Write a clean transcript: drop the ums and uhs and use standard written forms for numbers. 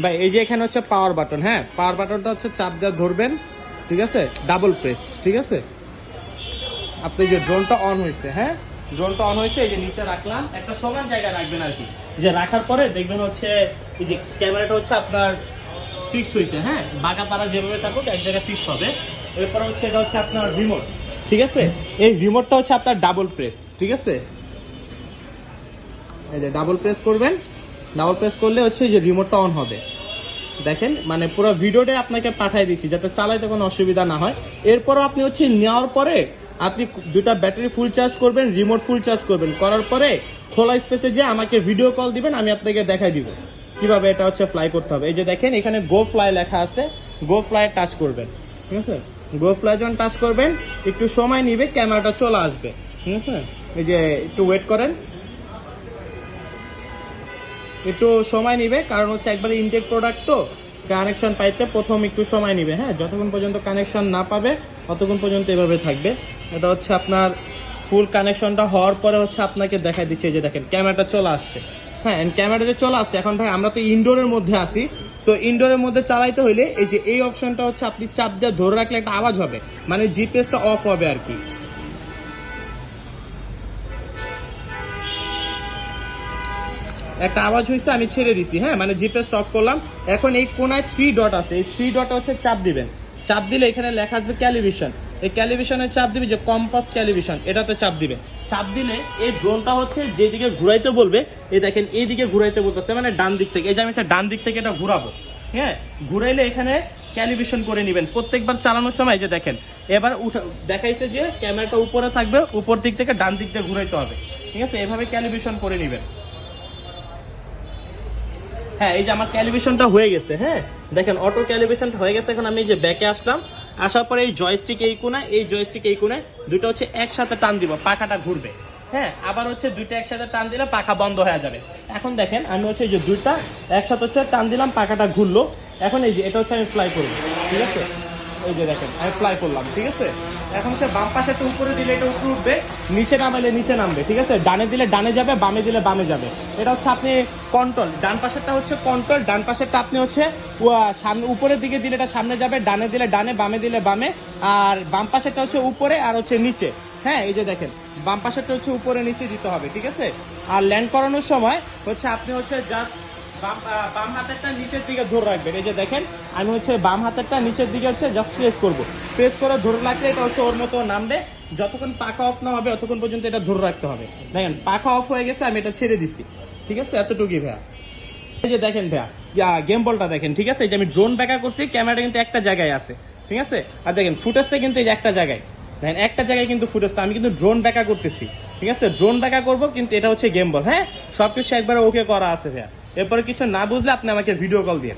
ভাই এই যে এখানে হচ্ছে পাওয়ার বাটন, হ্যাঁ পাওয়ার বাটনটা হচ্ছে চাপ দিয়ে ধরবেন, ঠিক আছে, ডাবল প্রেস, ঠিক আছে। আপনি যে ড্রোনটা অন হয়েছে, হ্যাঁ ড্রোনটা অন হয়েছে, এই যে নিচে রাখলাম, একটা সমান জায়গায় রাখবেন আর কি। যে রাখার পরে দেখবেন হচ্ছে এই যে ক্যামেরাটা হচ্ছে আপনার ফিক্সড হয়েছে, হ্যাঁ বাঁকা তারা যেভাবে থাকুক এক জায়গায় ফিক্সড হবে। এরপর হচ্ছে এটা হচ্ছে আপনার রিমোট, ঠিক আছে। এই রিমোটটা হচ্ছে আপনার ডাবল প্রেস, ঠিক আছে। এই যে ডাবল প্রেস করবেন, ডাবল প্রেস করলে হচ্ছে যে রিমোটটা অন হবে। দেখেন মানে পুরো ভিডিওটা আপনাকে পাঠিয়ে দিচ্ছি যাতে চালাইতে কোনো অসুবিধা না হয়। এরপরও আপনি হচ্ছে নেওয়ার পরে আপনি দুটা ব্যাটারি ফুল চার্জ করবেন, রিমোট ফুল চার্জ করবেন, করার পরে খোলা স্পেসে যে আমাকে ভিডিও কল দিবেন, আমি আপনাকে দেখাই দিব কিভাবে এটা হচ্ছে ফ্লাই করতে হবে। এই যে দেখেন এখানে গো ফ্লাই লেখা আছে, গো ফ্লাই টাচ করবেন, ঠিক আছে। গো ফ্লাই যখন টাচ করবেন একটু সময় নিবে, ক্যামেরাটা চলে আসবে, ঠিক আছে। এই যে একটু ওয়েট করেন, একটু সময় নিবে, কারণ হচ্ছে একবারে ইনটেক প্রোডাক্ট তো কানেকশন পাইতে প্রথম একটু সময় নিবে, হ্যাঁ যতক্ষণ পর্যন্ত কানেকশন না পাবে ততক্ষণ পর্যন্ত এভাবে থাকবে। এটা হচ্ছে আপনার ফুল কানেকশনটা হওয়ার পরে হচ্ছে আপনাকে দেখাই দিচ্ছে, যে দেখেন ক্যামেরাটা চলে আসছে, হ্যাঁ ক্যামেরাতে চলে আসছে। এখন ভাই আমরা তো ইনডোরের মধ্যে আছি, সো ইনডোরের মধ্যে চালাইতে হইলে এই যে এই অপশনটা হচ্ছে আপনি চাপ দিয়ে ধরে রাখলে একটা আওয়াজ হবে, মানে জিপিএসটা অফ হবে আর কি। একটা আওয়াজ হয়েছে, আমি ছেড়ে দিছি, হ্যাঁ মানে জিপিএস অফ করলাম। এখন এই কোনায় 3 ডট আছে, এই 3 ডট হচ্ছে চাপ দিবেন, চাপ দিলে এখানে লেখা আসবে ক্যালিভিশন। এই ক্যালিভিশনে চাপ দিবে, যে কম্পাস ক্যালিভিশন এটাতে চাপ দিবে। চাপ দিলে এই ড্রোনটা হচ্ছে যেদিকে ঘুরাইতে বলবে, এই দেখেন এইদিকে ঘুরাইতে বলতেছে, মানে ডান দিক থেকে। এই যে আমি ডান দিক থেকে এটা ঘুরাবো, হ্যাঁ ঘুরাইলে এখানে ক্যালিভিশন করে নেবেন প্রত্যেকবার চালানোর সময়। যে দেখেন এবার দেখাইছে যে ক্যামেরাটা উপরে থাকবে, উপর দিক থেকে ডান দিক দিয়ে ঘুরাইতে হবে, ঠিক আছে। এভাবে ক্যালিভিশন করে নেবেন। হ্যাঁ এই যে আমার ক্যালিব্রেশনটা হয়ে গেছে, হ্যাঁ দেখেন অটো ক্যালিব্রেশনটা হয়ে গেছে। এখন আমি যে ব্যাকে আসলাম, আসার পরে এই জয়স্টিক এই কোণায়, এই জয়স্টিক এই কোণায় দুটো হচ্ছে একসাথে টান দিব, পাখাটা ঘুরবে, হ্যাঁ আবার হচ্ছে দুইটা একসাথে টান দিলে পাখা বন্ধ হয়ে যাবে। এখন দেখেন আমি হচ্ছে এই যে দুইটা একসাথে হচ্ছে টান দিলাম, পাখাটা ঘুরলো। এখন এই যে এটা হচ্ছে আমি ফ্লাই করবো, ঠিক আছে। এই যে দেখেন আমি ফ্লাই করলাম, ঠিক আছে। এখন হচ্ছে বাম পাশে উপরে দিলে এটা উপরে উঠবে, নিচে নামাইলে নিচে নামবে, ঠিক আছে। ডানে দিলে ডানে যাবে, বামে দিলে বামে যাবে। এটা হচ্ছে আপনি কন্ট্রোল, ডান পাশেরটা হচ্ছে কন্ট্রোল, ডান পাশেরটা আপনি হচ্ছে সামনে উপরের দিকে দিলে এটা সামনে যাবে, ডানে দিলে ডানে, বামে দিলে বামে। আর বাম পাশেরটা হচ্ছে উপরে আর হচ্ছে নিচে, হ্যাঁ এই যে দেখেন বাম পাশেরটা হচ্ছে উপরে নিচে দিতে হবে, ঠিক আছে। আর ল্যান্ড করানোর সময় হচ্ছে আপনি হচ্ছে জাস্ট বাম হাতেরটা নিচের দিকে ধরে রাখবেন। এই যে দেখেন আমি হচ্ছে বাম হাতেরটা নিচের দিকে হচ্ছে জাস্ট প্রেস করবো, প্রেস করে ধরে রাখলে এটা হচ্ছে ওর মতো নামবে। যতক্ষণ পাখা অফ না হবে ততক্ষণ পর্যন্ত এটা ধরে রাখতে হবে। দেখেন পাখা অফ হয়ে গেছে, আমি এটা ছেড়ে দিচ্ছি, ঠিক আছে। এতটুকুই ভাইয়া। এই যে দেখেন ভাইয়া গেম বলটা দেখেন, ঠিক আছে। এই যে আমি ড্রোন ব্যাকা করছি, ক্যামেরাটা কিন্তু একটা জায়গায় আছে, ঠিক আছে। আর দেখেন ফুটেজটা কিন্তু এই যে একটা জায়গায়, দেখেন একটা জায়গায় কিন্তু ফুটেজটা, আমি কিন্তু ড্রোন ব্যাকা করতেছি, ঠিক আছে। ড্রোন ব্যাকা করবো কিন্তু এটা হচ্ছে গেম বল, হ্যাঁ সবকিছু একবারে ওকে করা আছে ভাইয়া। এরপরে কিছু না বুঝলে আপনি আমাকে ভিডিও কল দিয়ে